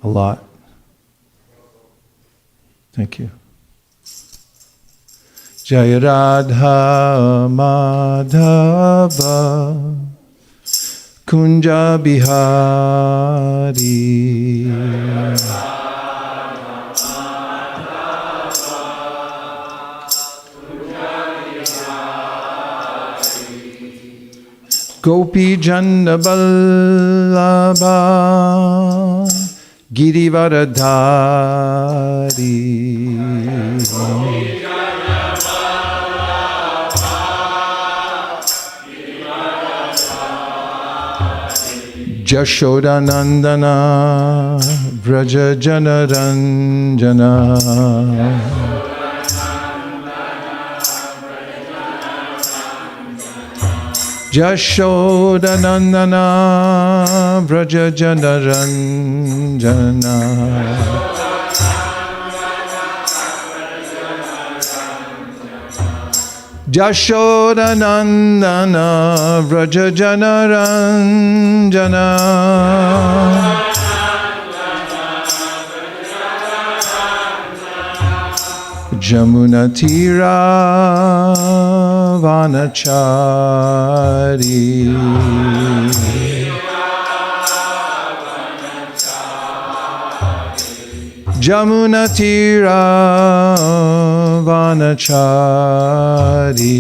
A lot. Thank you. Jaya Radha Madhava Kunja Bihari Gopi Jana Vallabha Girivaradhari Jashodanandana Vraja Janaranjana Jashodanandana Vraja Janaranjana Jashodanandana Vraja Janaranjana Jamuna Tira Vanachari Jamuna Tira Vanachari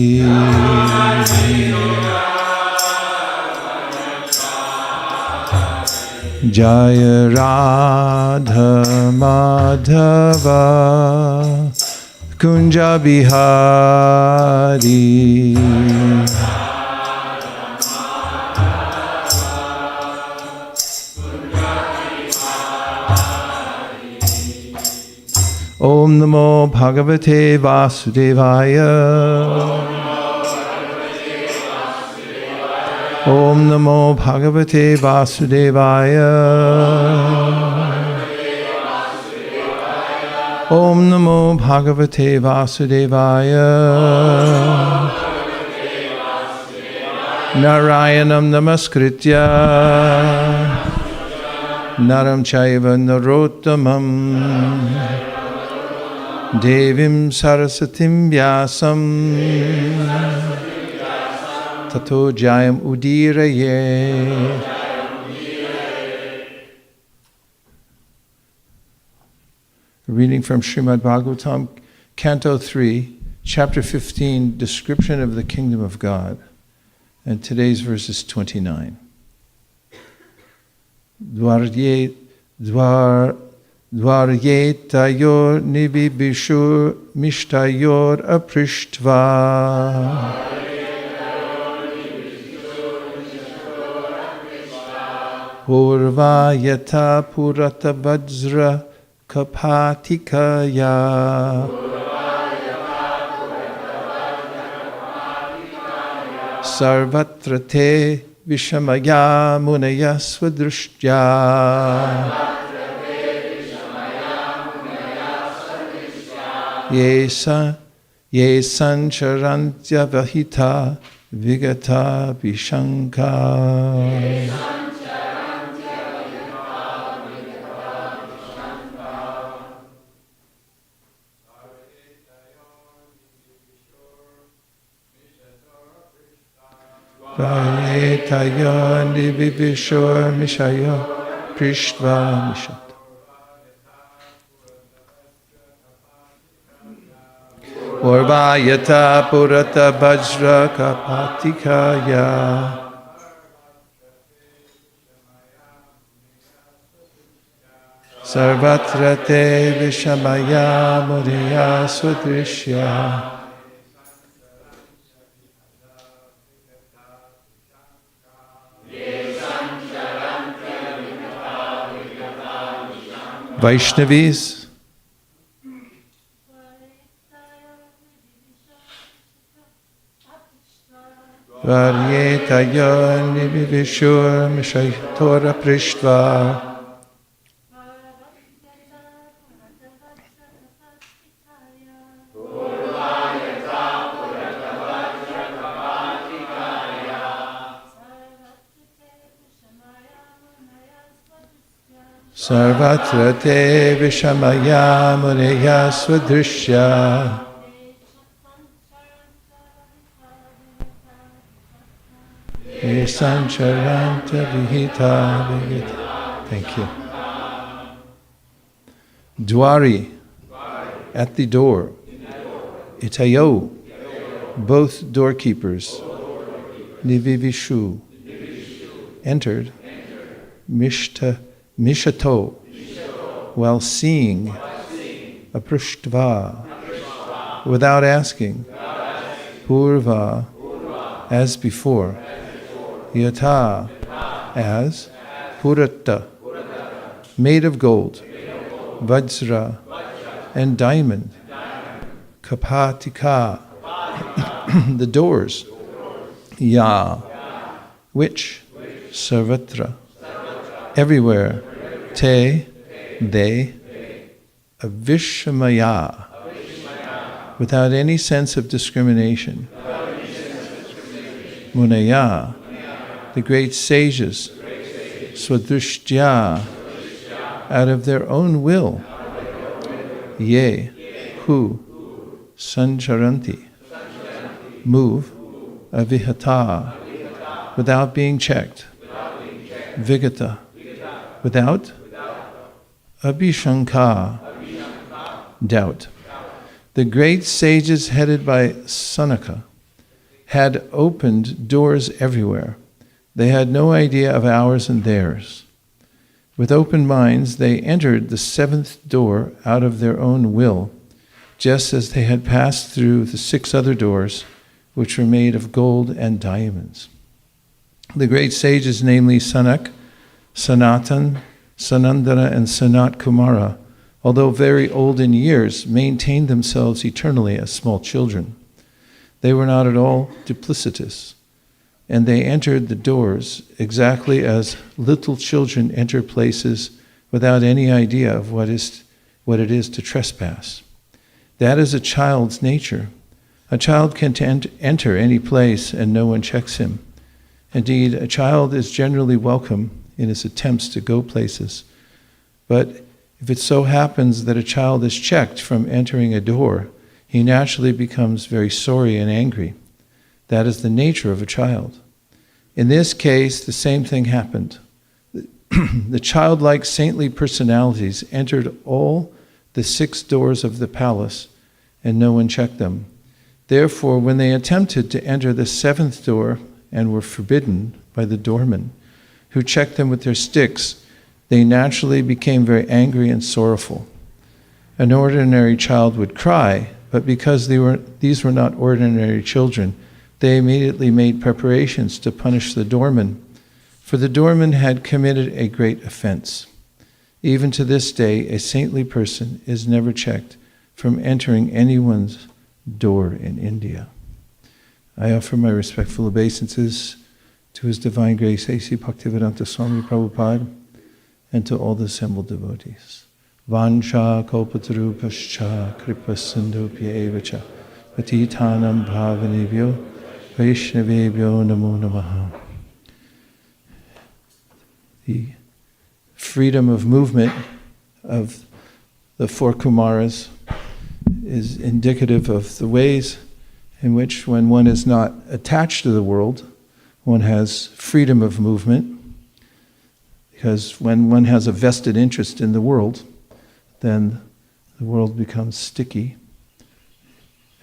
Jaya Radha Madhava Kunja Bihari Om Namo Bhagavate Vasudevaya Om Namo Bhagavate Vasudevaya Om Namo Bhagavate Vasudevaya Narayanam Namaskritya Naram Chaiva Narottamam Devim Sarasatim Vyasam Tato Jayam Udiraye. Reading from Śrīmad-Bhāgavatam, Canto 3, Chapter 15, Description of the Kingdom of God. And today's verse is 29. Dvaryetayor nivibishur mishtayor aprishtva Purvayata purata vajra kapatikaya Sarvatra te vishamaya munaya swadrishtya Ye sancharantya vahita vigata vishanka Vayetayon divivishur mishaya prishtva mishat Orvayata purata vajra kapatikaya Sarvatra te vishamaya mudaya swadrishya Vaishnavis, Varyetayon nivivishur mishayatora prishtva Sarvatra te vishamaya muneya swadrishya. Sancharanta vihita vigita. Thank you. Dwari, at the door. Itayo, both doorkeepers. Nivivishu, entered. Mishato, while seeing. Aprishtva, without asking. Purva, as before. Yata, as. Purata, made of gold. Vajra, and diamond. Kapatika, the doors. Ya, which. Sarvatra, everywhere. Te, they. Avishamaya, without any sense of discrimination. Munaya, the great sages. Swadrishtya, out of their own will. Ye, who. Sancharanti, move. Avihata, without being checked. Vigata, without. Abhishanka, doubt. The great sages headed by Sanaka had opened doors everywhere. They had no idea of ours and theirs. With open minds, they entered the seventh door out of their own will, just as they had passed through the 6 other doors, which were made of gold and diamonds. The great sages, namely Sanak, Sanatan, Sanandana, and Sanat Kumara, although very old in years, maintained themselves eternally as small children. They were not at all duplicitous, and they entered the doors exactly as little children enter places without any idea of what it is to trespass. That is a child's nature. A child can enter any place and no one checks him. Indeed, a child is generally welcome in his attempts to go places. But if it so happens that a child is checked from entering a door, he naturally becomes very sorry and angry. That is the nature of a child. In this case, the same thing happened. The childlike saintly personalities entered all the 6 doors of the palace, and no one checked them. Therefore, when they attempted to enter the 7th door and were forbidden by the doorman, who checked them with their sticks, they naturally became very angry and sorrowful. An ordinary child would cry, but because these were not ordinary children, they immediately made preparations to punish the doorman, for the doorman had committed a great offense. Even to this day, a saintly person is never checked from entering anyone's door in India. I offer my respectful obeisances to His Divine Grace A.C. Bhaktivedanta Swami Prabhupada and to all the assembled devotees. Vansha kalpatarupascha kripa sindhupya evacha patitanam bhavanebhyo vaishnavebhyo namo namaha. The freedom of movement of the 4 Kumaras is indicative of the ways in which, when one is not attached to the world, one has freedom of movement. Because when one has a vested interest in the world, then the world becomes sticky.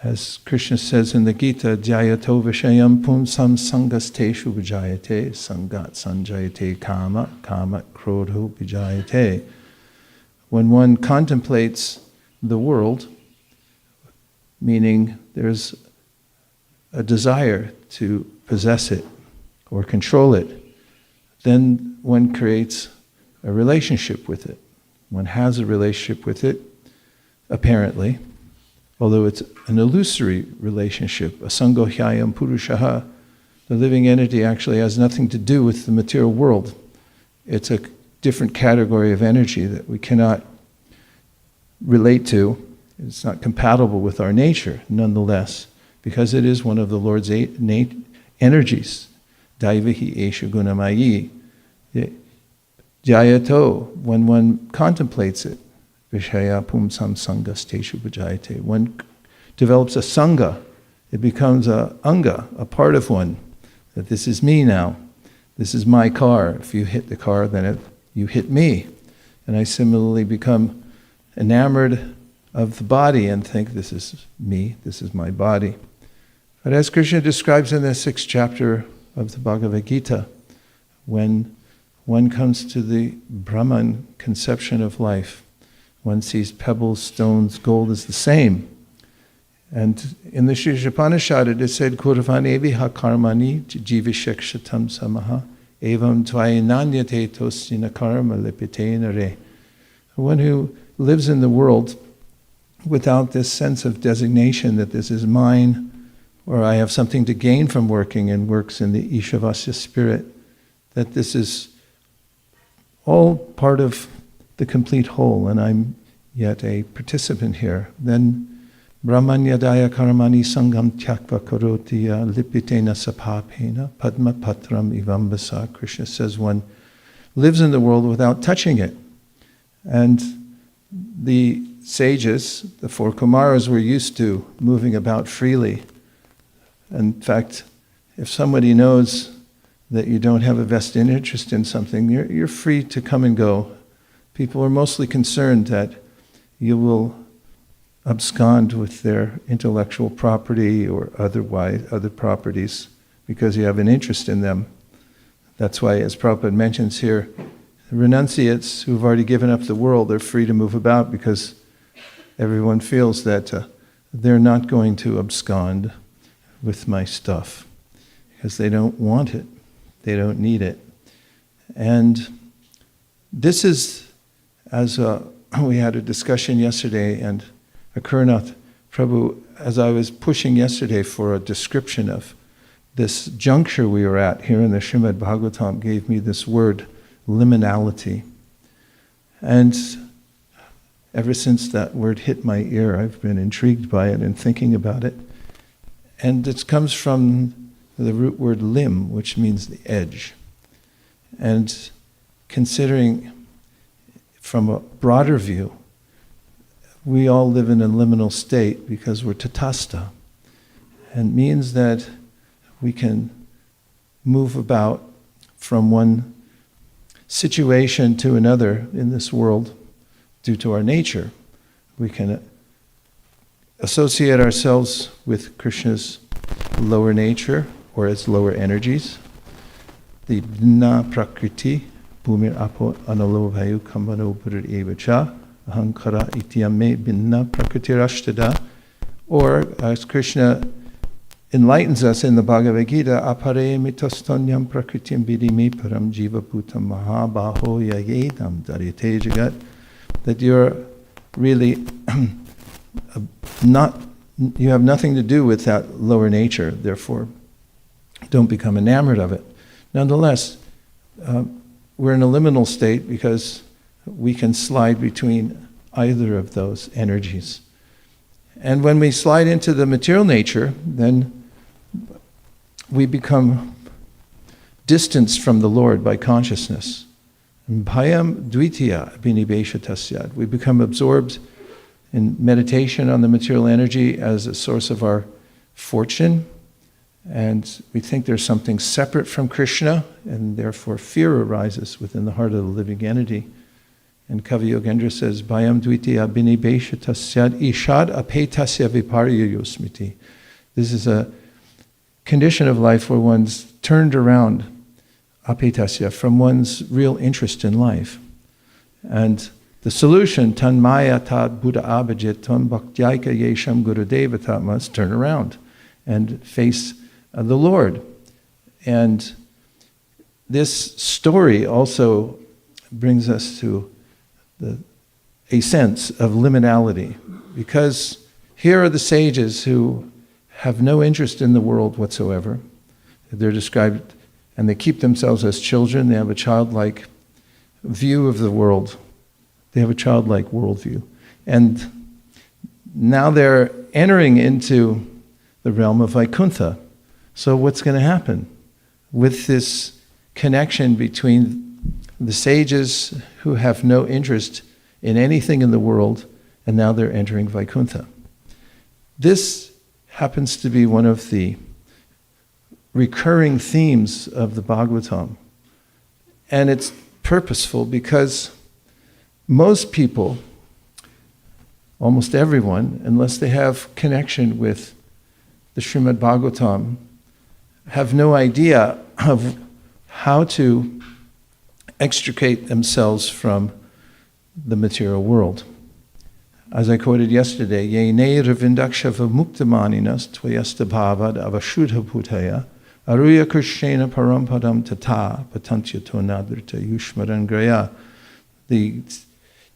As Krishna says in the Gita, Dhyayato Vishayam Pumsam Sangasteshu Vijayate, Sangat Sanjayate Kama, Kama Krodho Vijayate. When one contemplates the world, meaning there's a desire to possess it or control it, then one creates a relationship with it. One has a relationship with it, apparently, although it's an illusory relationship. Asangohyayam purushaha, the living entity actually has nothing to do with the material world. It's a different category of energy that we cannot relate to. It's not compatible with our nature, nonetheless, because it is one of the Lord's energies. Daivahi esha gunamayi. Jayato, when one contemplates it. Vishaya pumsam sangasteshu bhajayate. One develops a sangha. It becomes a anga, a part of one. That this is me now. This is my car. If you hit the car, then you hit me. And I similarly become enamored of the body and think this is me, this is my body. But as Krishna describes in the 6th chapter of the Bhagavad Gita, when one comes to the Brahman conception of life, one sees pebbles, stones, gold is the same. And in the Śrīmad-Bhāgavatam it is said, Kurvanevi ha karmani jivishekshatam samaha evam tvainanyate tosina karma lipitena re. One who lives in the world without this sense of designation that this is mine, or I have something to gain from working, and works in the Ishavasya spirit, that this is all part of the complete whole, and I'm yet a participant here, then Brahmanyadaya karamani sangam tyakva karotiya lipitena sapapena padma patram ivambasa. Krishna says one lives in the world without touching it. And the sages, the 4 Kumaras, were used to moving about freely. In fact, if somebody knows that you don't have a vested interest in something, you're free to come and go. People are mostly concerned that you will abscond with their intellectual property or otherwise other properties because you have an interest in them. That's why, as Prabhupada mentions here, the renunciates who've already given up the world, they're free to move about because everyone feels that they're not going to abscond with my stuff because they don't want it, they don't need it. And this is, as we had a discussion yesterday, and Akurnath Prabhu, as I was pushing yesterday for a description of this juncture we were at here in the Śrīmad-Bhāgavatam, gave me this word, liminality. And ever since that word hit my ear, I've been intrigued by it and thinking about it. And it comes from the root word lim, which means the edge. And considering from a broader view, we all live in a liminal state because we're tatastha. And means that we can move about from one situation to another in this world due to our nature. We can associate ourselves with Krishna's lower nature or its lower energies. The Dna Prakriti, Bhumir Apo Analo Vayu Kambano Buddha Evacha, Ahankara Ityame Binna Prakritirashtada, or as Krishna enlightens us in the Bhagavad Gita, Apare mitastanyam prakritim vidimi param jiva bhutam mahabaho yayedam daryate jagat, that you're really you have nothing to do with that lower nature, therefore don't become enamored of it. Nonetheless, we're in a liminal state because we can slide between either of those energies. And when we slide into the material nature, then we become distanced from the Lord by consciousness. Bhayam dvitiya binibeshatasyad. We become absorbed in meditation on the material energy as a source of our fortune, and we think there's something separate from Krishna, and therefore fear arises within the heart of the living entity. And Kavi Yogendra says, Bhayam dvitiya binibeshatasyad ishad apetasya viparya yosmiti. This is a condition of life where one's turned around, apetasya, from one's real interest in life. And the solution, tanmaya tat buddha abhajit tam bhaktyayika yesham gurudeva tat, must turn around and face the Lord. And this story also brings us to a sense of liminality, because here are the sages who have no interest in the world whatsoever. They're described, and they keep themselves as children. They have a childlike view of the world. They have a childlike worldview. And now they're entering into the realm of Vaikuntha. So what's going to happen with this connection between the sages who have no interest in anything in the world, and now they're entering Vaikuntha. This happens to be one of the recurring themes of the Bhagavatam. And it's purposeful because most people, almost everyone, unless they have connection with the Śrīmad-Bhāgavatam, have no idea of how to extricate themselves from the material world. As I quoted yesterday, Yene ravindakshava muktamaninas tvayasta bhavad avashudha bhutaya aruya krishena parampadam tata patantyato nadrita yushmaran graya. The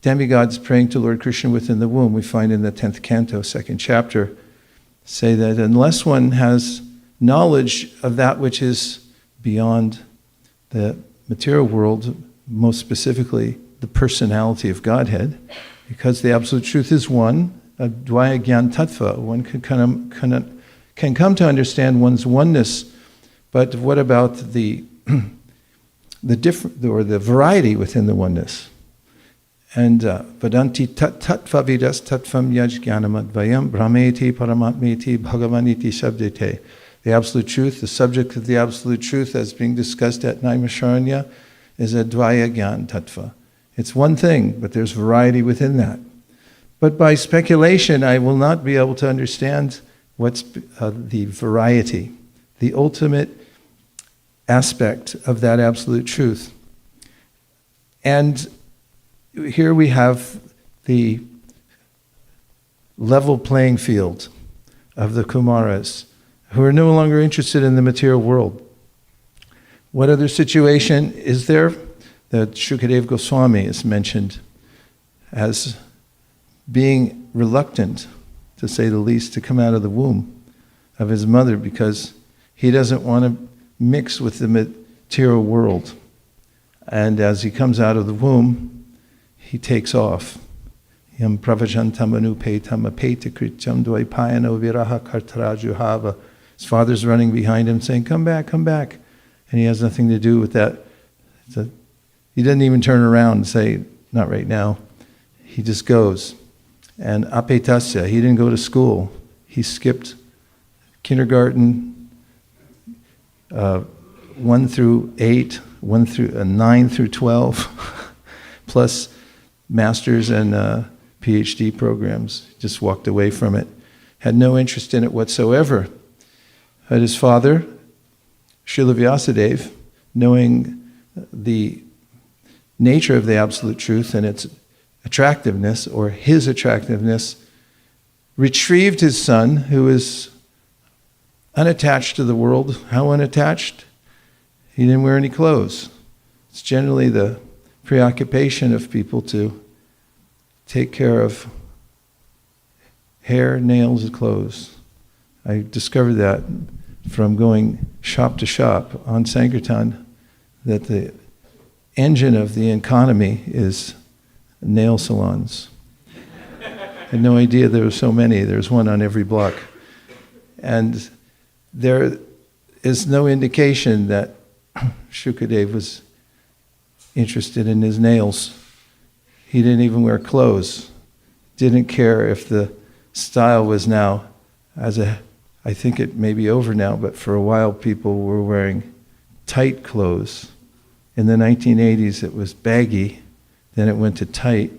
demigods praying to Lord Krishna within the womb, we find in the 10th canto, 2nd chapter, say that unless one has knowledge of that which is beyond the material world, most specifically the personality of Godhead, because the Absolute Truth is one, Advaya Gyan Tattva, one can come to understand one's oneness, but what about the different, or the variety within the oneness? And Vadanti tattva vidas tattvam yaj jnanamadvayam brahmeti paramatmeti bhagavaniti sabdete. The Absolute Truth, the subject of the Absolute Truth as being discussed at Naimisharanya is Advaya Gyan Tattva. It's one thing, but there's variety within that. But by speculation, I will not be able to understand what's the variety, the ultimate aspect of that Absolute Truth. And here we have the level playing field of the Kumaras, who are no longer interested in the material world. What other situation is there? That Shukadeva Goswami is mentioned as being reluctant, to say the least, to come out of the womb of his mother because he doesn't want to mix with the material world. And as he comes out of the womb, he takes off. Yam pravajantamanu petam apeta krityam dvaipayano viraha kartarajuhava. His father's running behind him saying, come back, come back. And he has nothing to do with that. He doesn't even turn around and say, not right now. He just goes. And apetasya, he didn't go to school. He skipped kindergarten, 1 through 8, 9 through 12, plus master's and PhD programs. Just walked away from it. Had no interest in it whatsoever. But his father, Srila Vyasadeva, knowing the nature of the Absolute Truth and its attractiveness, or his attractiveness, retrieved his son, who is unattached to the world. How unattached? He didn't wear any clothes. It's generally the preoccupation of people to take care of hair, nails, and clothes. I discovered that from going shop to shop on Sankirtan, that the engine of the economy is nail salons. I had no idea there were so many. There's one on every block. And there is no indication that Shukadeva was interested in his nails. He didn't even wear clothes. Didn't care if the style was now, I think it may be over now, but for a while people were wearing tight clothes. In the 1980s it was baggy, then it went to tight,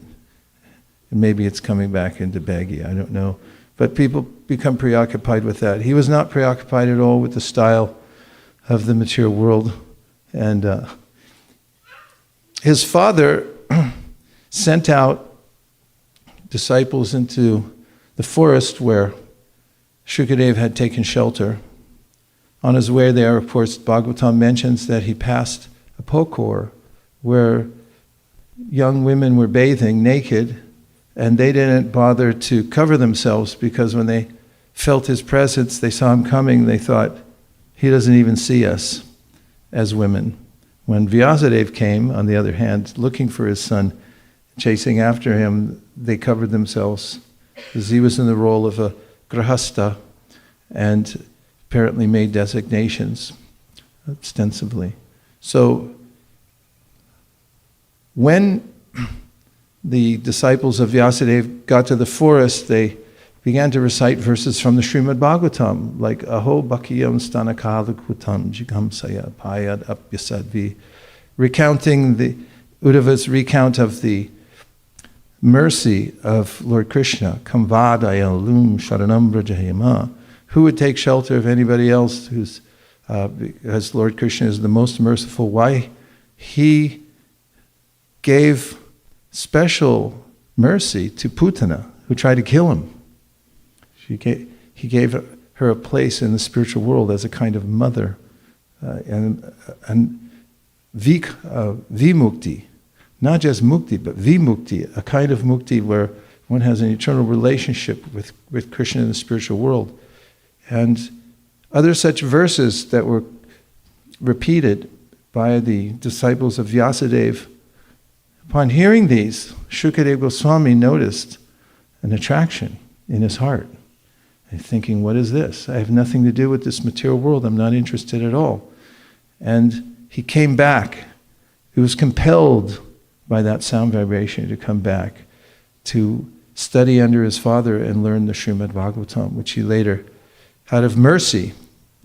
and maybe it's coming back into baggy, I don't know. But people become preoccupied with that. He was not preoccupied at all with the style of the material world. And his father sent out disciples into the forest where Shukadeva had taken shelter. On his way there, of course, Bhagavatam mentions that he passed a pokor where young women were bathing naked, and they didn't bother to cover themselves because when they felt his presence, they saw him coming, they thought, he doesn't even see us as women. When Vyasadeva came, on the other hand, looking for his son, chasing after him, they covered themselves because he was in the role of a grahasta and apparently made designations ostensibly. So When the disciples of Vyasadeva got to the forest, they began to recite verses from the Śrīmad-Bhāgavatam, like Aho Bhakiyam Stanakalakutam Jigam Saya Payad Apyasadvi, recounting the Uddhava's recount of the mercy of Lord Krishna, Kamvadaya Lum Sharanam Brajayama. Who would take shelter of anybody else who's, as Lord Krishna is the most merciful? Why? He gave special mercy to Putana, who tried to kill him. He gave her a place in the spiritual world as a kind of mother, and vimukti, not just mukti, but vimukti, a kind of mukti where one has an eternal relationship with Krishna in the spiritual world. And other such verses that were repeated by the disciples of Vyasadeva. Upon hearing these, Shukadeva Goswami noticed an attraction in his heart. And thinking, what is this? I have nothing to do with this material world. I'm not interested at all. And he came back. He was compelled by that sound vibration to come back to study under his father and learn the Śrīmad-Bhāgavatam, which he later, out of mercy,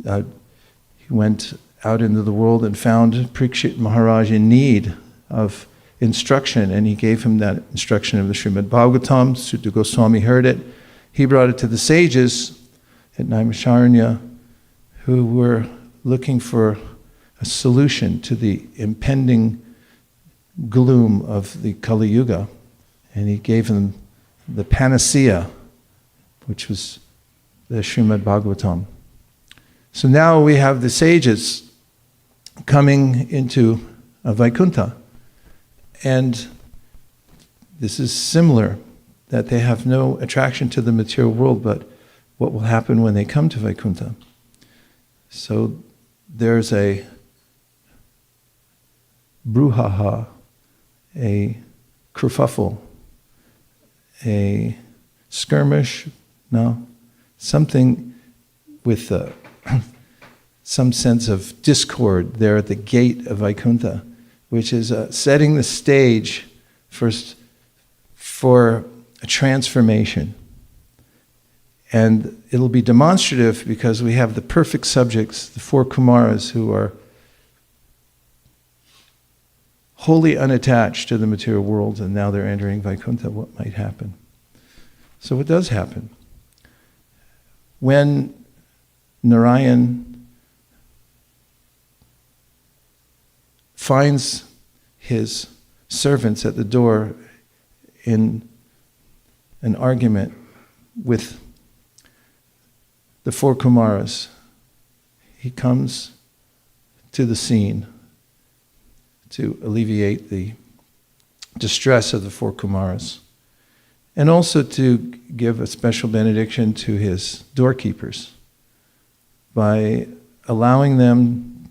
he went out into the world and found Parikshit Maharaj in need of instruction, and he gave him that instruction of the Śrīmad-Bhāgavatam. Sutta Goswami heard it. He brought it to the sages at Naimisharanya, who were looking for a solution to the impending gloom of the Kali Yuga. And he gave them the panacea, which was the Śrīmad-Bhāgavatam. So now we have the sages coming into Vaikuntha. And this is similar, that they have no attraction to the material world, but what will happen when they come to Vaikuntha. So there's a brouhaha, a kerfuffle, a skirmish, something with some sense of discord there at the gate of Vaikuntha, which is setting the stage for a transformation. And it'll be demonstrative because we have the perfect subjects, the four Kumaras, who are wholly unattached to the material world, and now they're entering Vaikuntha. What might happen? So what does happen? When Narayan finds his servants at the door in an argument with the four Kumaras, he comes to the scene to alleviate the distress of the four Kumaras, and also to give a special benediction to his doorkeepers by allowing them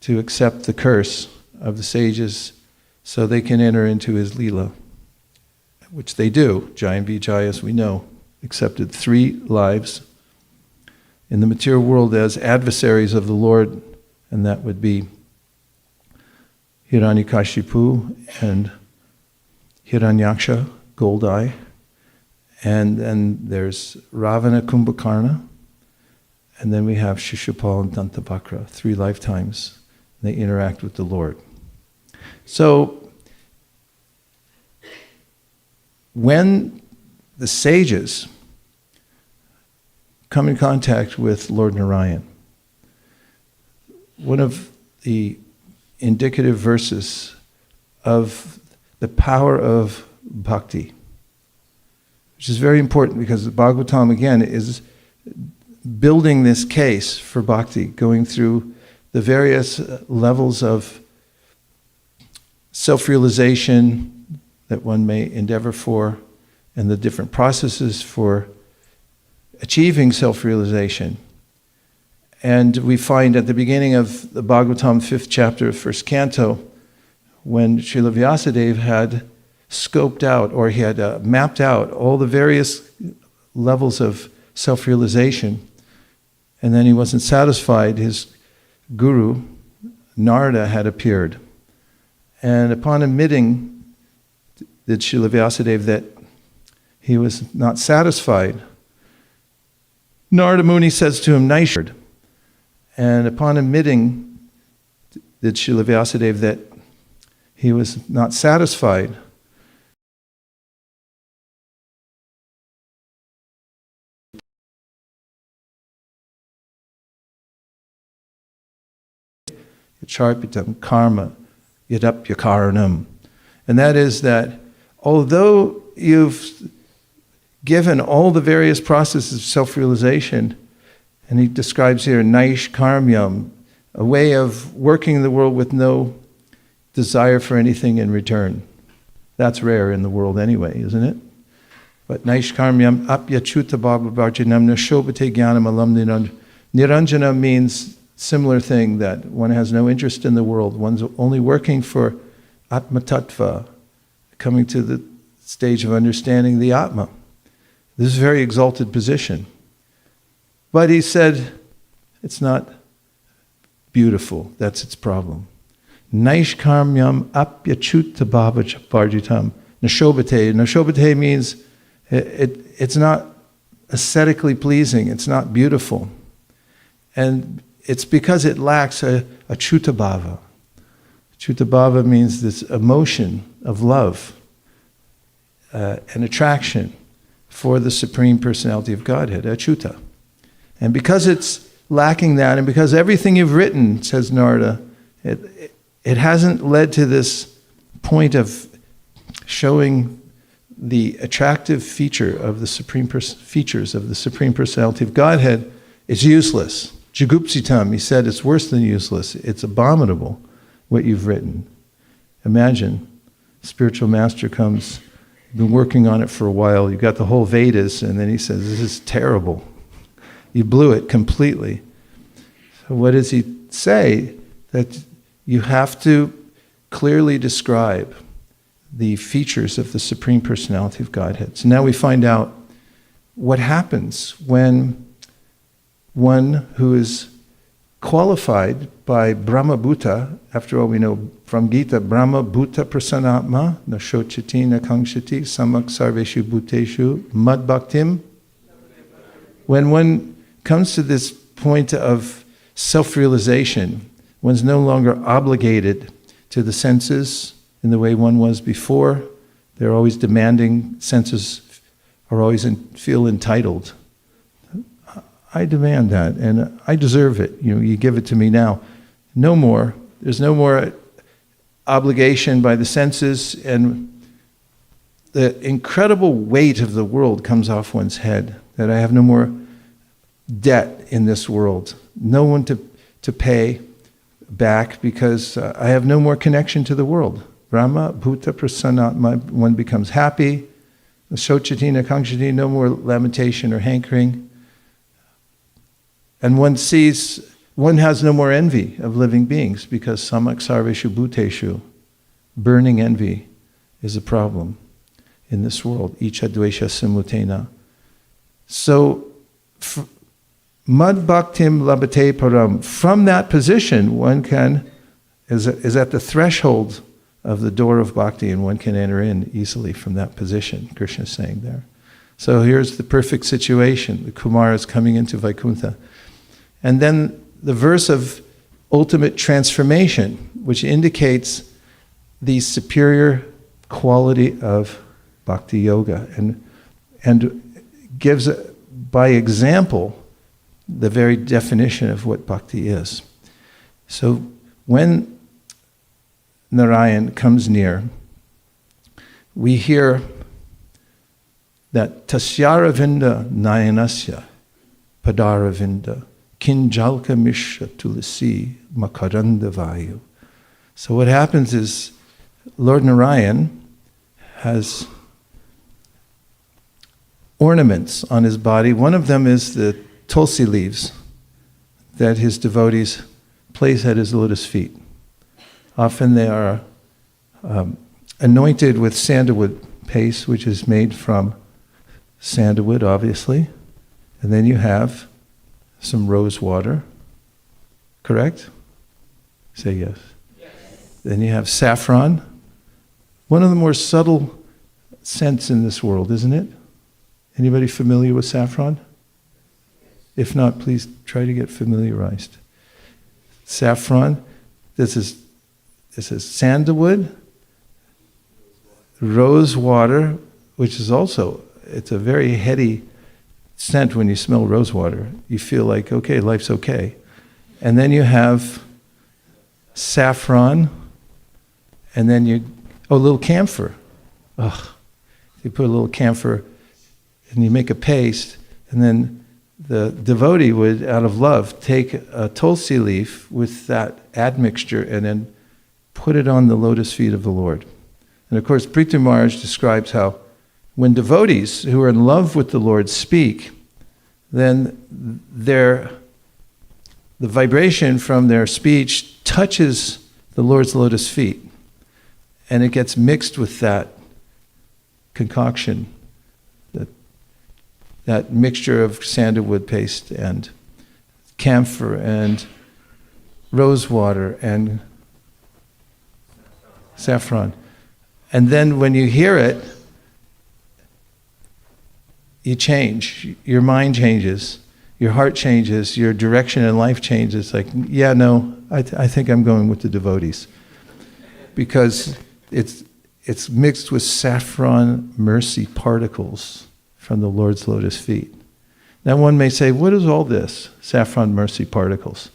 to accept the curse of the sages so they can enter into his Leela, which they do. Jai and Vijay, as we know, accepted 3 lives in the material world as adversaries of the Lord, and that would be Hiranyakashipu and Hiranyaksha, Goldeye, and then there's Ravana Kumbhakarna, and then we have Shishupal and Dantavakra, 3 lifetimes. They interact with the Lord. So, when the sages come in contact with Lord Narayan, one of the indicative verses of the power of bhakti, which is very important because the Bhagavatam, again, is building this case for bhakti, going through the various levels of self-realization that one may endeavor for, and the different processes for achieving self-realization. And we find at the beginning of the Bhagavatam 5th chapter, 1st canto, when Srila Vyasadeva had scoped out, or he had mapped out all the various levels of self-realization, and then he wasn't satisfied, his guru, Narada, had appeared. And upon admitting that Srila Vyasadeva that he was not satisfied, Narada Muni says to him, Naishard. And upon admitting that Srila Vyasadeva that he was not satisfied, Charpitam karma yadapyakaranam. And that is that although you've given all the various processes of self-realization, and he describes here naish karmyam, a way of working in the world with no desire for anything in return. That's rare in the world anyway, isn't it? But naish karmyam apyachuta bhavavarjanam nashobhate jnanam alam niranjana means similar thing, that one has no interest in the world. One's only working for Atma Tattva, coming to the stage of understanding the Atma. This is a very exalted position. But he said, it's not beautiful. That's its problem. Naish karmyam apyachutta bhavavarjitam nashobhate. Nashobhate means it's not aesthetically pleasing. It's not beautiful. And it's because it lacks a chuta bhava. Chuta bhava means this emotion of love and attraction for the Supreme Personality of Godhead, achuta. And because it's lacking that, and because everything you've written, says Narada, it hasn't led to this point of showing the attractive feature of the features of the Supreme Personality of Godhead, it's useless. Jugupsitam, he said, it's worse than useless. It's abominable what you've written. Imagine, spiritual master comes, you've been working on it for a while, you've got the whole Vedas, and then he says, this is terrible. You blew it completely. So what does he say? That you have to clearly describe the features of the Supreme Personality of Godhead. So now we find out what happens when one who is qualified by Brahma Bhuta, after all we know from Gita, Brahma Bhuta Prasanatma, na shochati na kangshati, samak sarveshu bhuteshu, mad bhaktim. When one comes to this point of self-realization, one's no longer obligated to the senses in the way one was before. They're always demanding, senses are always feel entitled. I demand that, and I deserve it. You give it to me now. No more. There's no more obligation by the senses, and the incredible weight of the world comes off one's head, that I have no more debt in this world. No one to pay back, because I have no more connection to the world. Brahma, Bhuta, Prasanatma, one becomes happy. Shochatina, Kangshati, no more lamentation or hankering. And one has no more envy of living beings, because samak sarveshu bhuteshu, burning envy, is a problem in this world. Icha dvesha simutena. So, mad bhaktim labate param. From that position, one is at the threshold of the door of bhakti, and one can enter in easily from that position, Krishna is saying there. So here's the perfect situation. The Kumara is coming into Vaikuntha. And then the verse of ultimate transformation, which indicates the superior quality of bhakti yoga, and gives, by example, the very definition of what bhakti is. So when Narayan comes near, we hear that tasyaravinda nayanasya padaravinda kinjalka mishra tulasi makaranda vayu. So what happens is Lord Narayan has ornaments on his body. One of them is the tulsi leaves that his devotees place at his lotus feet. Often they are anointed with sandalwood paste, which is made from sandalwood, obviously. And then you have some rose water. Correct? Say yes. Then you have saffron. One of the more subtle scents in this world, isn't it? Anybody familiar with saffron? If not, please try to get familiarized. Saffron, this is sandalwood, rose water, which is also, it's a very heady scent when you smell rose water. You feel like, okay, life's okay. And then you have saffron, and then a little camphor. Ugh. You put a little camphor, and you make a paste, and then the devotee would, out of love, take a tulsi leaf with that admixture and then put it on the lotus feet of the Lord. And of course, Prithu Maharaj describes how when devotees who are in love with the Lord speak, then the vibration from their speech touches the Lord's lotus feet, and it gets mixed with that concoction, that mixture of sandalwood paste and camphor and rose water and saffron. And then when you hear it, you change. Your mind changes. Your heart changes. Your direction in life changes. Like, yeah, no, I think I'm going with the devotees. Because it's mixed with saffron mercy particles from the Lord's lotus feet. Now one may say, what is all this, saffron mercy particles?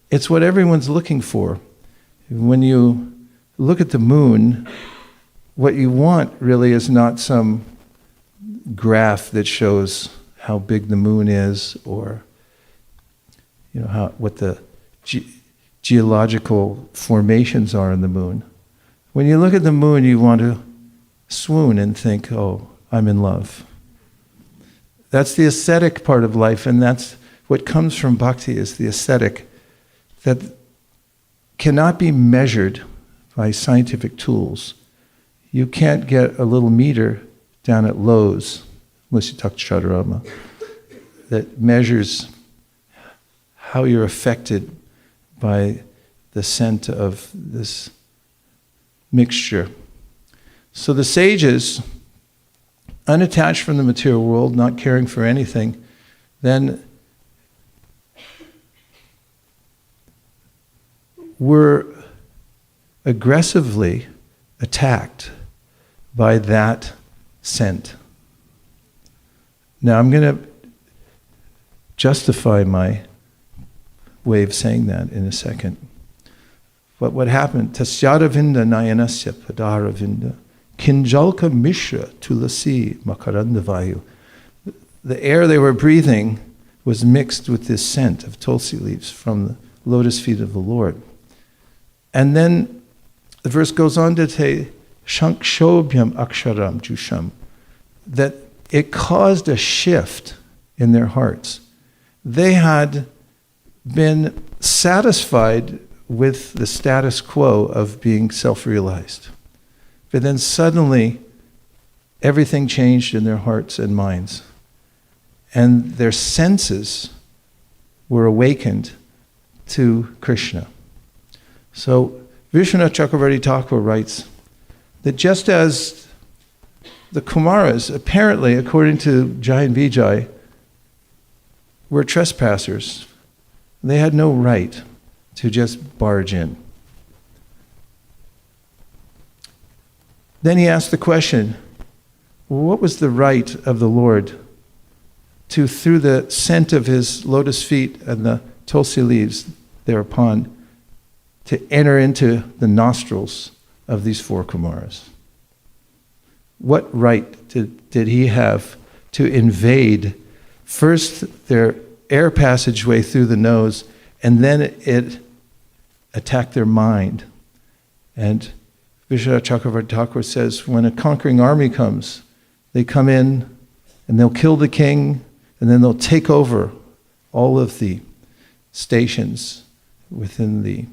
It's what everyone's looking for. When you look at the moon, what you want really is not some graph that shows how big the moon is, or what the geological formations are in the moon. When you look at the moon, you want to swoon and think, oh, I'm in love. That's the ascetic part of life, and that's what comes from bhakti, is the ascetic that cannot be measured by scientific tools. You can't get a little meter down at Lowe's, unless you talk to Chaturama, that measures how you're affected by the scent of this mixture. So the sages, unattached from the material world, not caring for anything, then were aggressively attacked by that scent. Now I'm going to justify my way of saying that in a second. But what happened? Tasyadavinda nayanasya padaravinda kinjalka mishra tulasi makarandavayu. The air they were breathing was mixed with this scent of tulsi leaves from the lotus feet of the Lord. And then the verse goes on to say, shankshobhyam aksharam jusham, that it caused a shift in their hearts. They had been satisfied with the status quo of being self-realized. But then suddenly, everything changed in their hearts and minds. And their senses were awakened to Krishna. So Vishwanath Chakravarti Thakur writes that just as the Kumaras, apparently, according to Jai and Vijay, were trespassers, they had no right to just barge in. Then he asked the question, what was the right of the Lord to, through the scent of his lotus feet and the tulsi leaves thereupon, to enter into the nostrils of these four Kumaras? What right did he have to invade first their air passageway through the nose, and then it attacked their mind? And Vishwanath Chakravarti Thakur says, when a conquering army comes, they come in and they'll kill the king, and then they'll take over all of the stations within the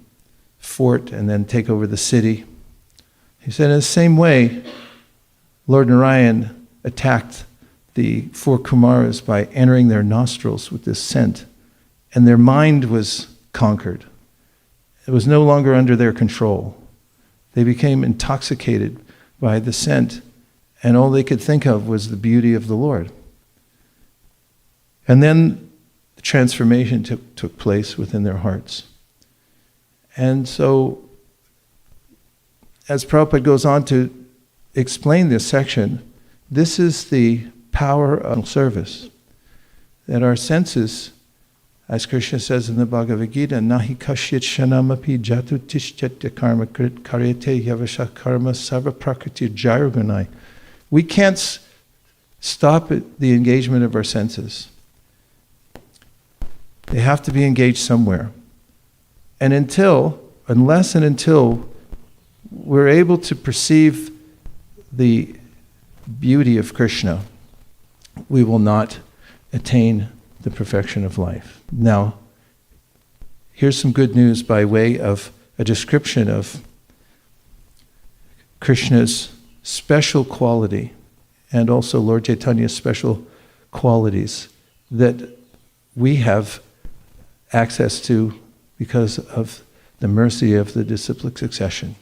fort and then take over the city. He said, in the same way, Lord Narayan attacked the four Kumaras by entering their nostrils with this scent, and their mind was conquered. It was no longer under their control. They became intoxicated by the scent, and all they could think of was the beauty of the Lord. And then the transformation took place within their hearts. And so, as Prabhupada goes on to explain this section, this is the power of service. That our senses, as Krishna says in the Bhagavad Gita, nahi kashyat shanamapi jatu tishtyatya karma karyate yavasha karma sarva prakriti jayagunai. We can't stop the engagement of our senses. They have to be engaged somewhere. And unless and until we're able to perceive the beauty of Krishna, we will not attain the perfection of life. Now, here's some good news by way of a description of Krishna's special quality and also Lord Chaitanya's special qualities that we have access to because of the mercy of the disciplic succession.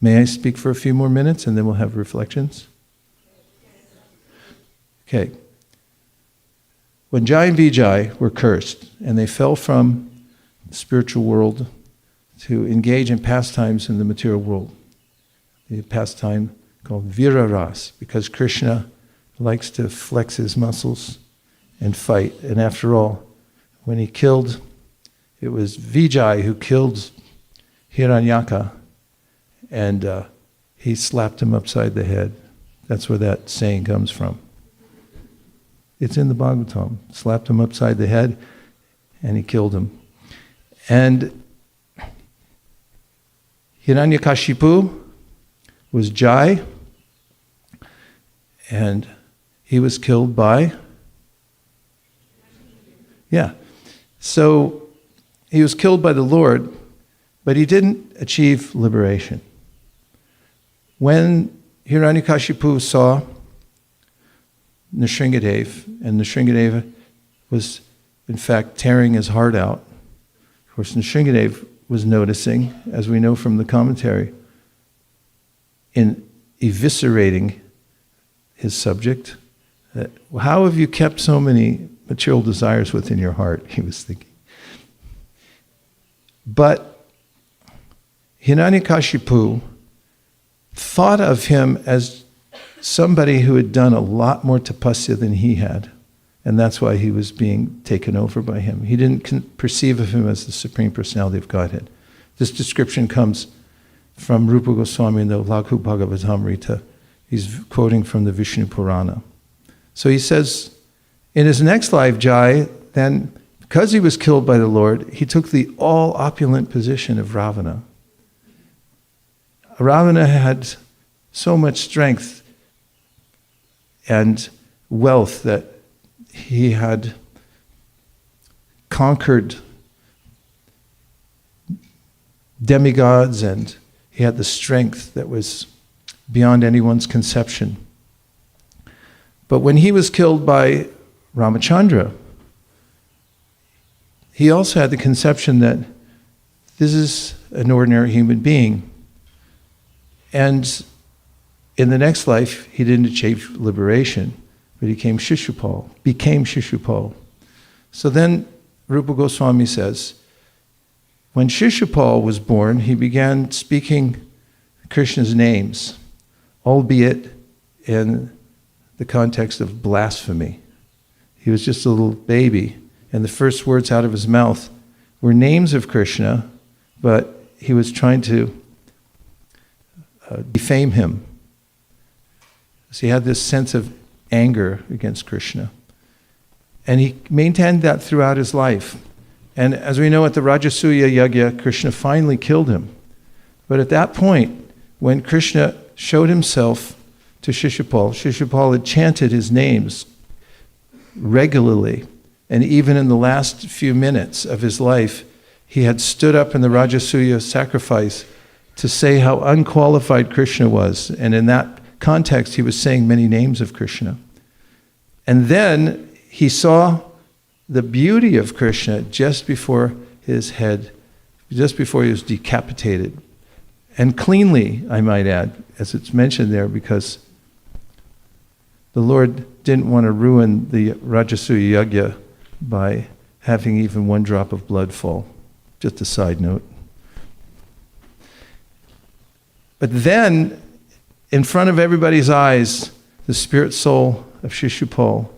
May I speak for a few more minutes and then we'll have reflections? Okay. When Jai and Vijay were cursed and they fell from the spiritual world to engage in pastimes in the material world, the pastime called Viraras, because Krishna likes to flex his muscles and fight. And after all, when he killed, it was Vijay who killed Hiranyaka, and he slapped him upside the head. That's where that saying comes from. It's in the Bhagavatam. Slapped him upside the head, and he killed him. And Hiranyakashipu was Jai, and he was killed by... Yeah. So he was killed by the Lord, but he didn't achieve liberation. When Hiranyakashipu saw Nrsingadev, and Nrsingadev was in fact tearing his heart out, of course Nrsingadev was noticing, as we know from the commentary, in eviscerating his subject, that, how have you kept so many material desires within your heart, he was thinking. But Hiranyakashipu thought of him as somebody who had done a lot more tapasya than he had, and that's why he was being taken over by him. He didn't perceive of him as the Supreme Personality of Godhead. This description comes from Rupa Goswami in the Śrīmad-Bhāgavatam. He's quoting from the Vishnu Purana. So he says, in his next life, Jai, then, because he was killed by the Lord, he took the all-opulent position of Ravana. Ravana had so much strength and wealth that he had conquered demigods, and he had the strength that was beyond anyone's conception. But when he was killed by Ramachandra, he also had the conception that this is an ordinary human being. And in the next life, he didn't achieve liberation, but he became Shishupal. So then Rupa Goswami says, when Shishupal was born, he began speaking Krishna's names, albeit in the context of blasphemy. He was just a little baby, and the first words out of his mouth were names of Krishna, but he was trying to defame him. So he had this sense of anger against Krishna. And he maintained that throughout his life. And as we know, at the Rajasuya Yagya, Krishna finally killed him. But at that point, when Krishna showed himself to Shishupal, Shishupal had chanted his names regularly. And even in the last few minutes of his life, he had stood up in the Rajasuya sacrifice to say how unqualified Krishna was. And in that context, he was saying many names of Krishna. And then he saw the beauty of Krishna just before his head, just before he was decapitated. And cleanly, I might add, as it's mentioned there, because the Lord didn't want to ruin the Rajasuya Yagya by having even one drop of blood fall. Just a side note. But then, in front of everybody's eyes, the spirit soul of Shishupal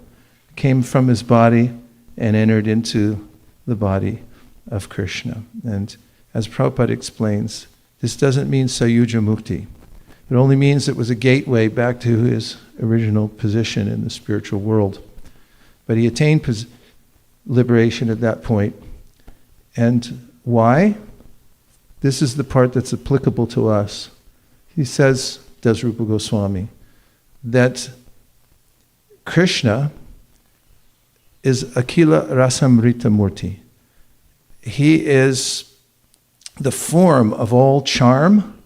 came from his body and entered into the body of Krishna. And as Prabhupada explains, this doesn't mean Sayuja Mukti. It only means it was a gateway back to his original position in the spiritual world. But he attained liberation at that point. And why? This is the part that's applicable to us. He says, does Rupa Goswami, that Krishna is Akila Rasamrita Murti. He is the form of all charm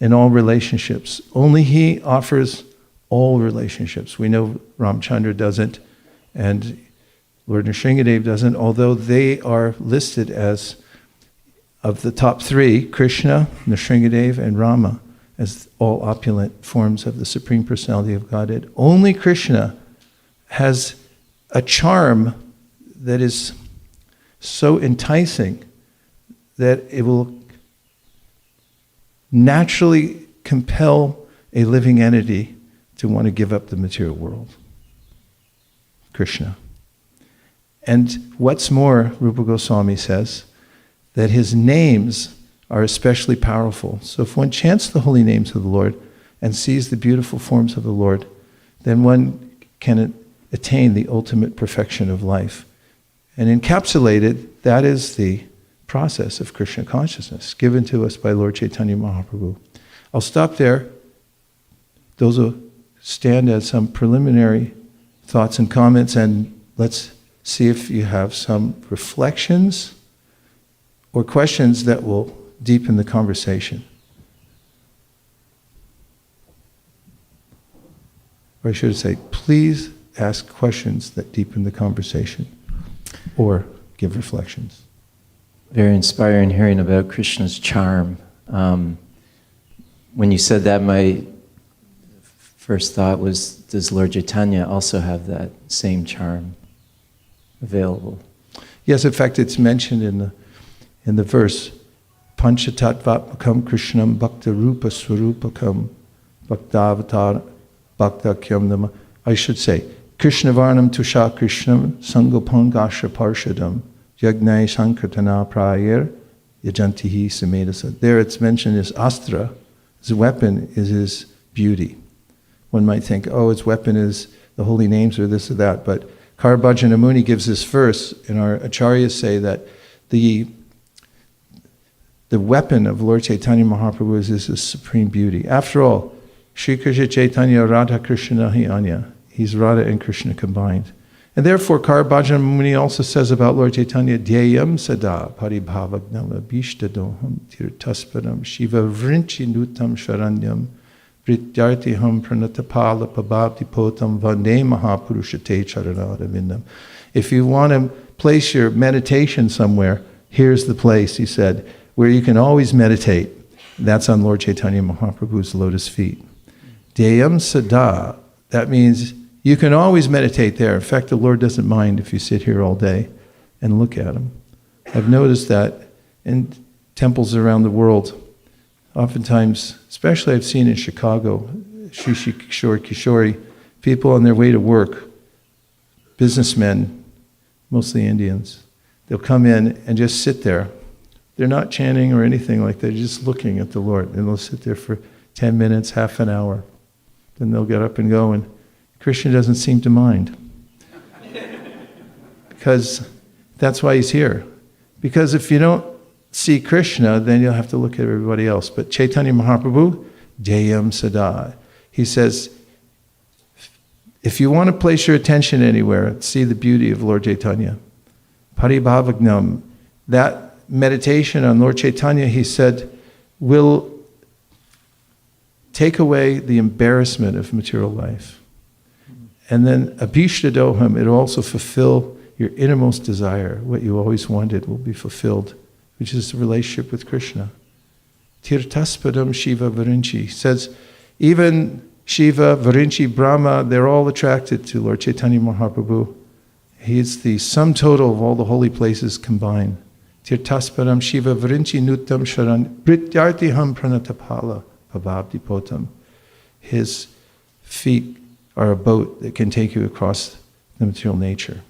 in all relationships. Only he offers all relationships. We know Ramchandra doesn't, and Lord Nrsingadev doesn't, although they are listed as, of the top three, Krishna, Nrsingadev, and Rama, as all opulent forms of the Supreme Personality of Godhead. Only Krishna has a charm that is so enticing that it will naturally compel a living entity to want to give up the material world. Krishna. And what's more, Rupa Goswami says, that his names are especially powerful. So if one chants the holy names of the Lord and sees the beautiful forms of the Lord, then one can attain the ultimate perfection of life. And encapsulated, that is the process of Krishna consciousness given to us by Lord Chaitanya Mahaprabhu. I'll stop there. Those will stand as some preliminary thoughts and comments, and let's see if you have some reflections or questions that will deepen the conversation. Or I should say, please ask questions that deepen the conversation or give reflections. Very inspiring hearing about Krishna's charm. When you said that, my first thought was, does Lord Chaitanya also have that same charm available? Yes, in fact, it's mentioned in the verse, Panchatattvatmakam Krishnam Bhakta Rupa Swarupakam Bhaktavatar Bhakta Kyamnama. I should say, Krishnavarnam Tusha Krishnam Sangopangasha Parshadam Yagnai Sankirtana Prayer Yajantihi Samedasa. There it's mentioned as Astra, his weapon is his beauty. One might think, oh, his weapon is the holy names or this or that, but Karabhajana Muni gives this verse, and our acharyas say that the weapon of Lord Chaitanya Mahaprabhu is his supreme beauty. After all, Shri Krishna Chaitanya Radha Krishna Hi Anya. He's Radha and Krishna combined. And therefore, Karabhajana Muni also says about Lord Chaitanya, Dhyayam Sada Paribhavagnam Abhishtadoham Tirtasparam Shiva Vrinchinutam Sharanyam Vrityartiham Pranatapala Pabhavti Potam Vande Mahapurushate Charanadavindam. If you want to place your meditation somewhere, here's the place, he said, where you can always meditate. That's on Lord Chaitanya Mahaprabhu's lotus feet. Dhyayam Sada, that means you can always meditate there. In fact, the Lord doesn't mind if you sit here all day and look at him. I've noticed that in temples around the world, oftentimes, especially I've seen in Chicago, Shri Kishore Kishori, people on their way to work, businessmen, mostly Indians, they'll come in and just sit there. They're not chanting or anything like that, they're just looking at the Lord. And they'll sit there for 10 minutes, half an hour. Then they'll get up and go, and Krishna doesn't seem to mind. Because that's why he's here. Because if you don't see Krishna, then you'll have to look at everybody else. But Chaitanya Mahaprabhu, Jayam Sada, he says, if you want to place your attention anywhere, see the beauty of Lord Chaitanya. Paribhavagnam, that meditation on Lord Chaitanya, he said, will take away the embarrassment of material life. And then Abhishtadoham, it will also fulfill your innermost desire. What you always wanted will be fulfilled, which is the relationship with Krishna. Tirtaspadam Shiva Virinchi. Says, even Shiva, Virinchi, Brahma, they're all attracted to Lord Chaitanya Mahaprabhu. He is the sum total of all the holy places combined. Tirtaspadam Shiva Virinchi Nuttam Sharan Prityartiham Pranatapala Pababdi Potam. His feet are a boat that can take you across the material nature.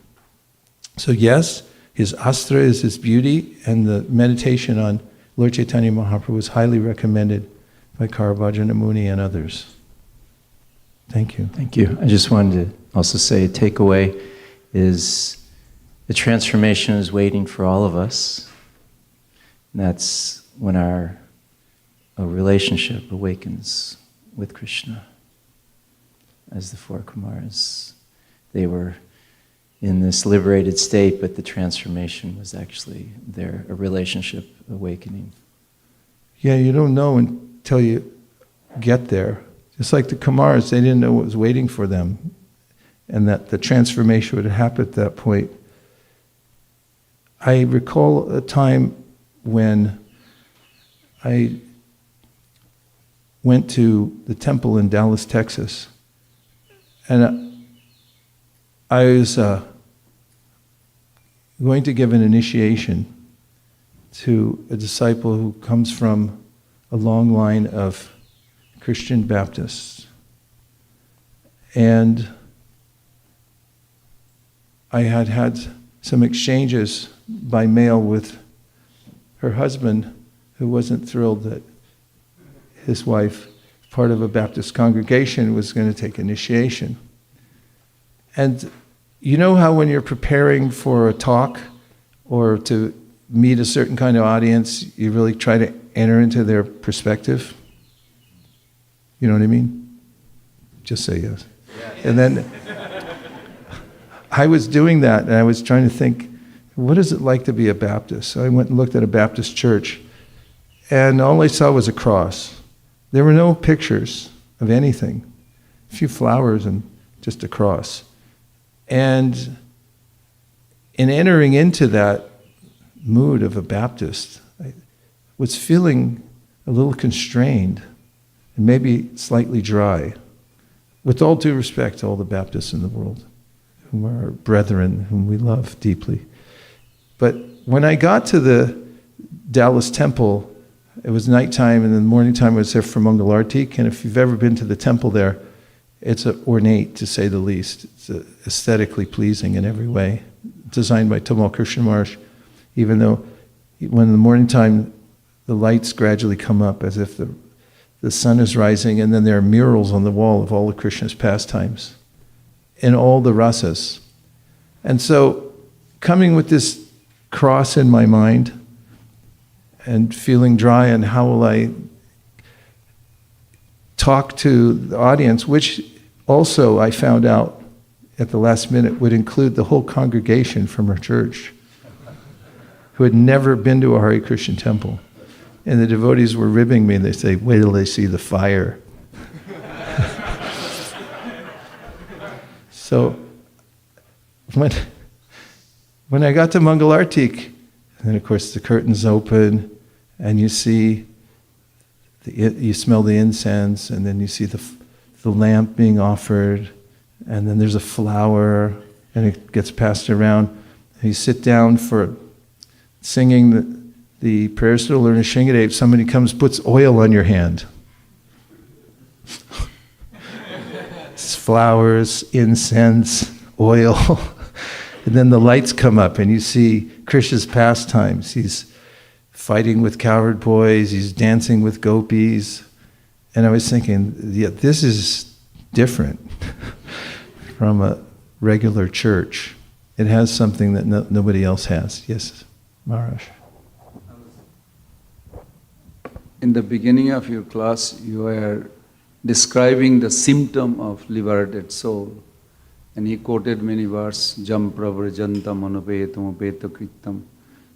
So yes, his astra is his beauty, and the meditation on Lord Chaitanya Mahaprabhu is highly recommended by Karabhajana Muni and others. Thank you. Thank you. I just wanted to also say a takeaway is the transformation is waiting for all of us. And that's when our relationship awakens with Krishna. As the four Kumaras, they were in this liberated state, but the transformation was actually a relationship awakening. Yeah, you don't know until you get there. Just like the Kumaras, they didn't know what was waiting for them, and that the transformation would happen at that point. I recall a time when I went to the temple in Dallas, Texas, and I was going to give an initiation to a disciple who comes from a long line of Christian Baptists. And I had had some exchanges by mail with her husband, who wasn't thrilled that his wife, part of a Baptist congregation, was going to take initiation. And you know how when you're preparing for a talk or to meet a certain kind of audience, you really try to enter into their perspective? You know what I mean? Just say yes. And then I was doing that, and I was trying to think, what is it like to be a Baptist? So I went and looked at a Baptist church, and all I saw was a cross. There were no pictures of anything, a few flowers and just a cross. And in entering into that mood of a Baptist, I was feeling a little constrained and maybe slightly dry, with all due respect to all the Baptists in the world, whom are our brethren, whom we love deeply. But when I got to the Dallas temple, it was nighttime, and in the morning time I was there for Mangalartik, and if you've ever been to the temple there, it's ornate, to say the least. It's aesthetically pleasing in every way. Designed by Tamal Krishna Maharaj, even though when in the morning time the lights gradually come up as if the sun is rising, and then there are murals on the wall of all of Krishna's pastimes in all the rasas. And so coming with this cross in my mind and feeling dry, and how will I talk to the audience, which also I found out at the last minute would include the whole congregation from our church who had never been to a Hare Krishna temple. And the devotees were ribbing me, and they say, wait till they see the fire. So when I got to Mangalartik, and of course the curtains open, and you see, you smell the incense, and then you see the lamp being offered, and then there's a flower, and it gets passed around. And you sit down for singing the prayers to the Lord Nrsimhadev. Somebody comes, puts oil on your hand. It's flowers, incense, oil. And then the lights come up, and you see Krishna's pastimes. He's fighting with cowherd boys, he's dancing with gopis. And I was thinking, yeah, this is different from a regular church. It has something that nobody else has. Yes, Maharaj. In the beginning of your class, you were describing the symptom of liberated soul. And he quoted many verses, Jam pravrjantam anupetam upeta kritam.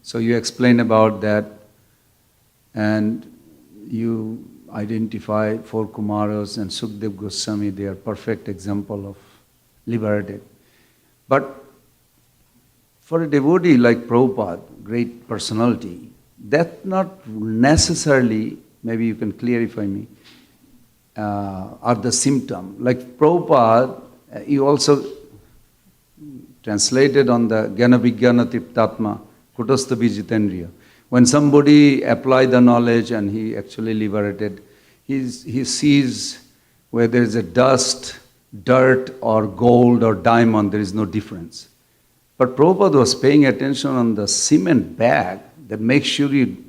So you explained about that, and you identify four Kumaras and Sukdev Goswami. They are perfect example of liberated. But for a devotee like Prabhupada, great personality, that not necessarily maybe you can clarify me, are the symptom. Like Prabhupada, you also translated on the Jnana Vijnana Tiptatma, Kutastha Vijitendriya. When somebody applied the knowledge and he actually liberated, he sees where there is a dust, dirt or gold or diamond, there is no difference. But Prabhupada was paying attention on the cement bag, that make sure you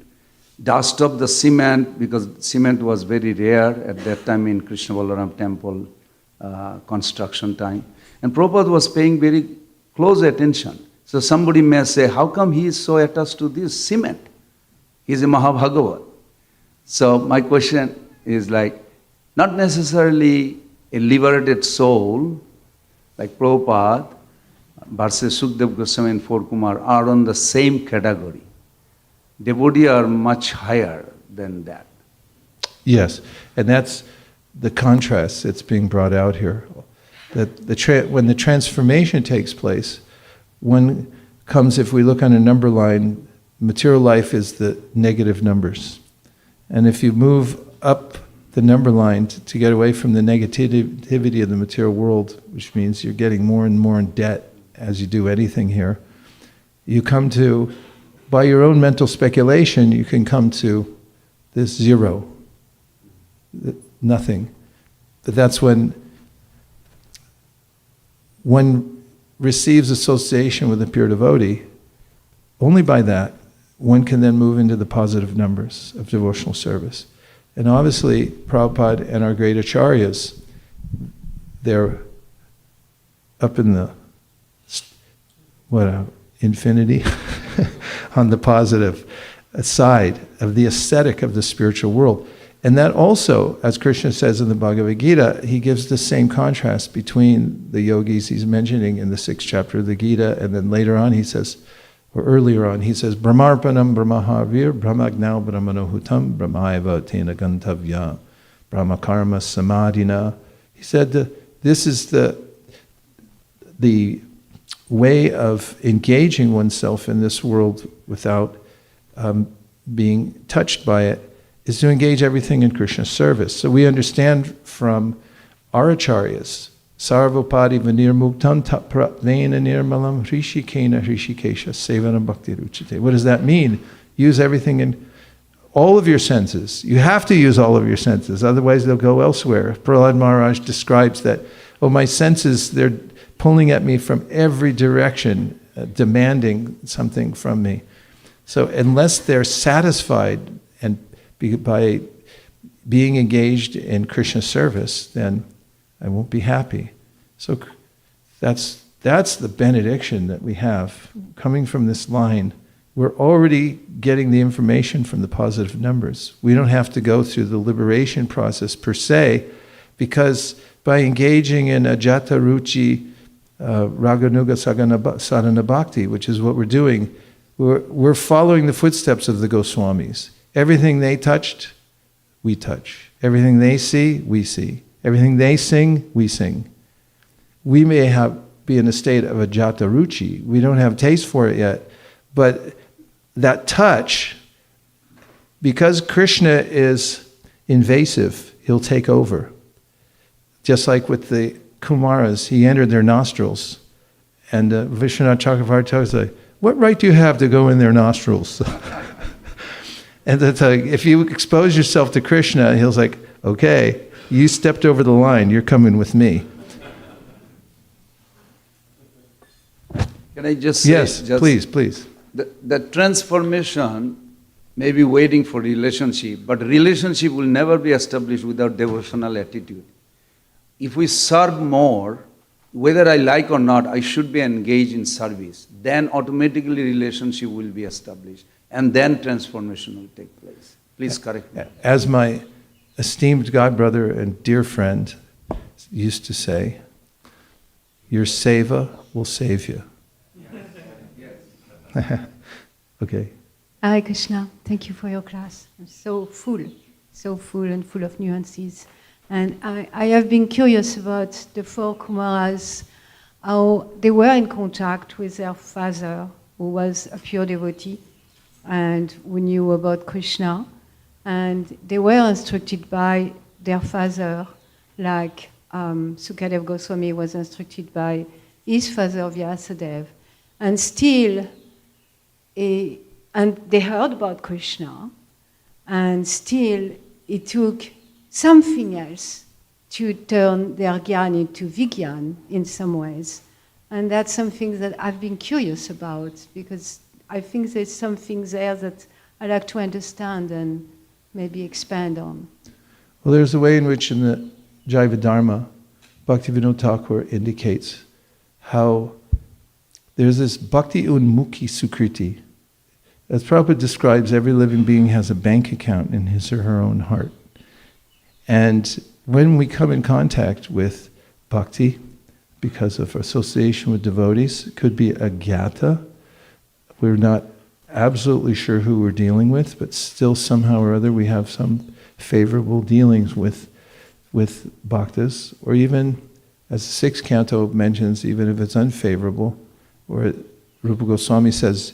dust up the cement, because cement was very rare at that time in Krishna Balaram temple construction time. And Prabhupada was paying very close attention. So somebody may say, how come he is so attached to this cement? He is a Mahabhagavat. So my question is like, not necessarily a liberated soul, like Prabhupada versus Sukdev Goswami and Four Kumar are on the same category. Devotees are much higher than that. Yes, and that's the contrast that's being brought out here. That when the transformation takes place, one comes, if we look on a number line, material life is the negative numbers. And if you move up the number line to get away from the negativity of the material world, which means you're getting more and more in debt as you do anything here, you come to, by your own mental speculation, you can come to this zero, nothing. But that's when one receives association with a pure devotee. Only by that, one can then move into the positive numbers of devotional service. And obviously, Prabhupada and our great acharyas, they're up in the, infinity, on the positive side of the aesthetic of the spiritual world. And that also, as Krishna says in the Bhagavad Gita, he gives the same contrast between the yogis he's mentioning in the 6th chapter of the Gita, and then later on he says, or earlier on, he says, Brahmarpanam Brahmahavir, Brahmagnau Brahmanohutam, Brahmaiva Tena Gantavya, Brahmakarma Samadhina. He said this is the way of engaging oneself in this world without being touched by it, is to engage everything in Krishna's service. So we understand from our acharyas, Sarvopadi Vanir Muktam Tapratnena Nirmalam Hrishikena Hrishikesha Sevana Bhakti Ruchite. What does that mean? Use everything in all of your senses. You have to use all of your senses, otherwise they'll go elsewhere. Prahlad Maharaj describes that, my senses, they're pulling at me from every direction, demanding something from me. So unless they're satisfied and by being engaged in Krishna's service, then I won't be happy. So that's the benediction that we have coming from this line. We're already getting the information from the positive numbers. We don't have to go through the liberation process per se, because by engaging in ajata ruchi raganuga sadhana bhakti, which is what we're doing, we're following the footsteps of the Goswamis. Everything they touched, we touch. Everything they see, we see. Everything they sing, we sing. We may be in a state of ajata ruchi. We don't have taste for it yet. But that touch, because Krishna is invasive, he'll take over. Just like with the Kumaras, he entered their nostrils. And Vishwanath Chakravarti tells us, what right do you have to go in their nostrils? And if you expose yourself to Krishna, he'll like, okay, you stepped over the line, you're coming with me. Can I just say? Yes, please. The transformation may be waiting for relationship, but relationship will never be established without devotional attitude. If we serve more, whether I like or not, I should be engaged in service. Then automatically relationship will be established. And then transformation will take place. Please correct me. As my esteemed godbrother and dear friend used to say, your seva will save you. Okay. Hare Krishna, thank you for your class. It's so full and full of nuances. And I have been curious about the 4 Kumaras, how they were in contact with their father, who was a pure devotee, and who knew about Krishna. and they were instructed by their father, like Sukadev Goswami was instructed by his father Vyasadeva, and still, and they heard about Krishna, and still it took something else to turn their gyan into vigyan in some ways. And that's something that I've been curious about, because I think there's something there that I'd like to understand and maybe expand on. Well, there's a way in which in the Jaiva Dharma, Bhaktivinoda Thakur indicates how there's this bhakti unmukhi sukriti. As Prabhupada describes, every living being has a bank account in his or her own heart. And when we come in contact with bhakti, because of association with devotees, it could be a gyata. We're not absolutely sure who we're dealing with, but still somehow or other we have some favorable dealings with bhaktas, or even, as the sixth canto mentions, even if it's unfavorable, or Rupa Goswami says,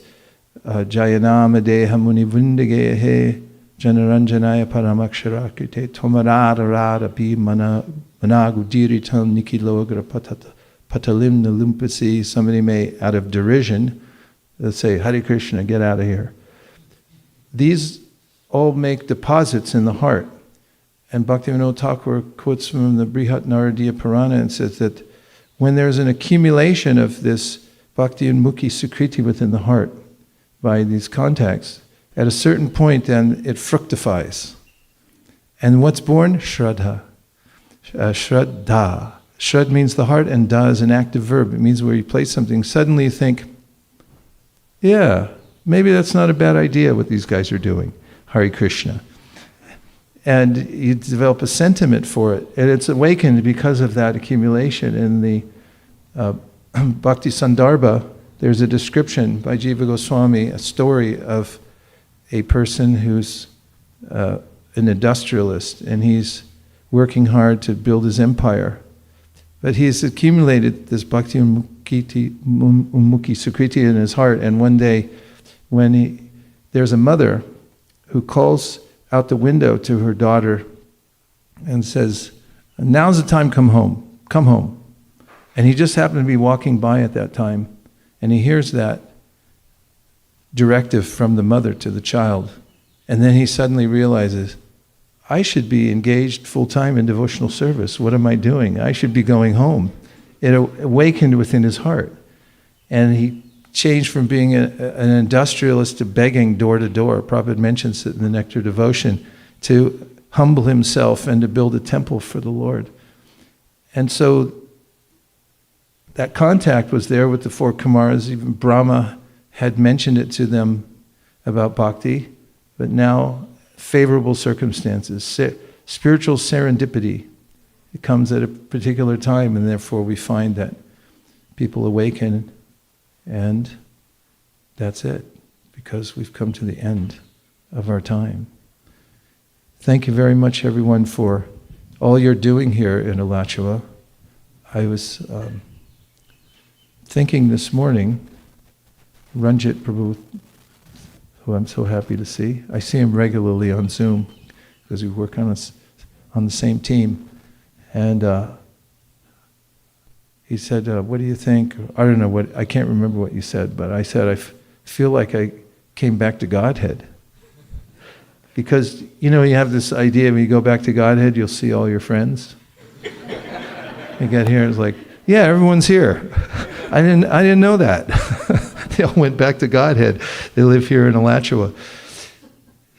Jayanama deha muni vrindagehe janaranjanaya paramaksharakite tomarada rada pi managudiritam nikilogra patalim nalumpasi. Somebody may, out of derision, let's say, Hare Krishna, get out of here. These all make deposits in the heart. And Bhaktivinoda Thakur quotes from the Brihat Naradiya Purana and says that when there's an accumulation of this bhakti and mukhi sukriti within the heart by these contacts, at a certain point then it fructifies. And what's born? Shraddha. Shraddha. Shrad means the heart, and da is an active verb. It means where you place something, suddenly you think, yeah, maybe that's not a bad idea what these guys are doing. Hare Krishna. And you develop a sentiment for it. And it's awakened because of that accumulation. In the Bhakti Sandarbha, there's a description by Jiva Goswami, a story of a person who's an industrialist, and he's working hard to build his empire. But he's accumulated this bhakti unmukhi sukriti in his heart, and one day when there's a mother who calls out the window to her daughter and says, now's the time, come home. And he just happened to be walking by at that time, and he hears that directive from the mother to the child. And then he suddenly realizes, I should be engaged full-time in devotional service. What am I doing? I should be going home. It awakened within his heart. And he changed from being an industrialist to begging door to door. Prabhupada mentions it in the Nectar Devotion, to humble himself and to build a temple for the Lord. And so that contact was there with the four Kumaras. Even Brahma had mentioned it to them about bhakti, but now favorable circumstances, spiritual serendipity. It comes at a particular time, and therefore we find that people awaken, and that's it, because we've come to the end of our time. Thank you very much, everyone, for all you're doing here in Alachua. I was thinking this morning, Ranjit Prabhu, who I'm so happy to see. I see him regularly on Zoom because we work on the same team. And he said, what do you think? I don't know I can't remember what you said, but I said, I feel like I came back to Godhead. Because, you have this idea when you go back to Godhead, you'll see all your friends. You get here, it's like, yeah, everyone's here. I didn't know that. They all went back to Godhead. They live here in Alachua.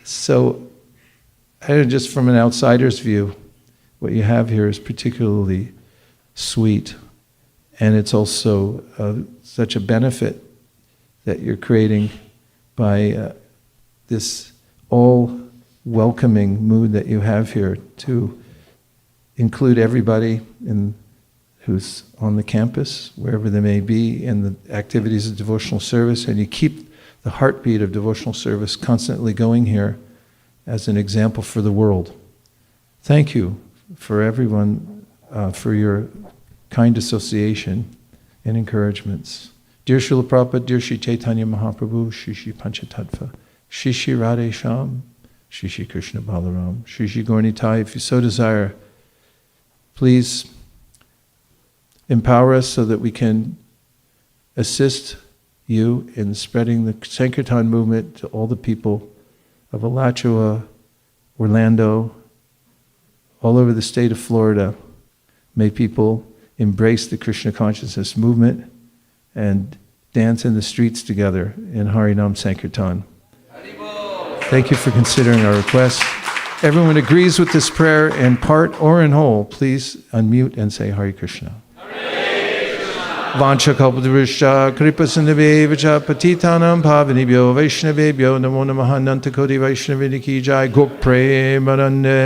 So, just from an outsider's view, what you have here is particularly sweet. And it's also such a benefit that you're creating by this all-welcoming mood that you have here to include everybody who's on the campus, wherever they may be, in the activities of devotional service, and you keep the heartbeat of devotional service constantly going here as an example for the world. Thank you for everyone, for your kind association and encouragements. Dear Srila Prabhupada, dear Shri Chaitanya Mahaprabhu, Shri Shri Panchatattva, Shri Shri Radhe Shyam, Shri Shri Krishna Balaram, Shri Shri Gaura-Nitai. If you so desire, please empower us so that we can assist you in spreading the Sankirtan movement to all the people of Alachua, Orlando, all over the state of Florida. May people embrace the Krishna consciousness movement and dance in the streets together in Harinam Sankirtan. Thank you for considering our request. Everyone agrees with this prayer in part or in whole. Please unmute and say Hare Krishna. Vancha kalpadrishya kripa sindhavyevacha patitanam pavanibhyo vaishnavebhyo namo namaha nanta koti vaishnaviniki jai gop premanande.